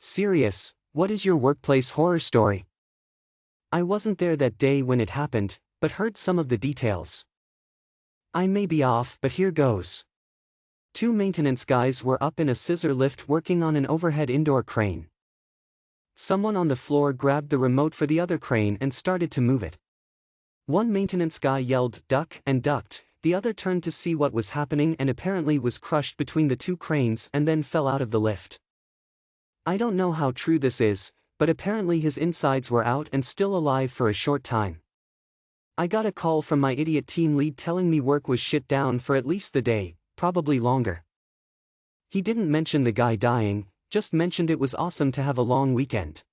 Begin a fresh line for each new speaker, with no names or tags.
Serious, what is your workplace horror story? I wasn't there that day when it happened, but heard some of the details. I may be off, but here goes. Two maintenance guys were up in a scissor lift working on an overhead indoor crane. Someone on the floor grabbed the remote for the other crane and started to move it. One maintenance guy yelled, "Duck," and ducked. The other turned to see what was happening and apparently was crushed between the two cranes and then fell out of the lift. I don't know how true this is, but apparently his insides were out and still alive for a short time. I got a call from my idiot team lead telling me work was shit down for at least the day, probably longer. He didn't mention the guy dying, just mentioned it was awesome to have a long weekend.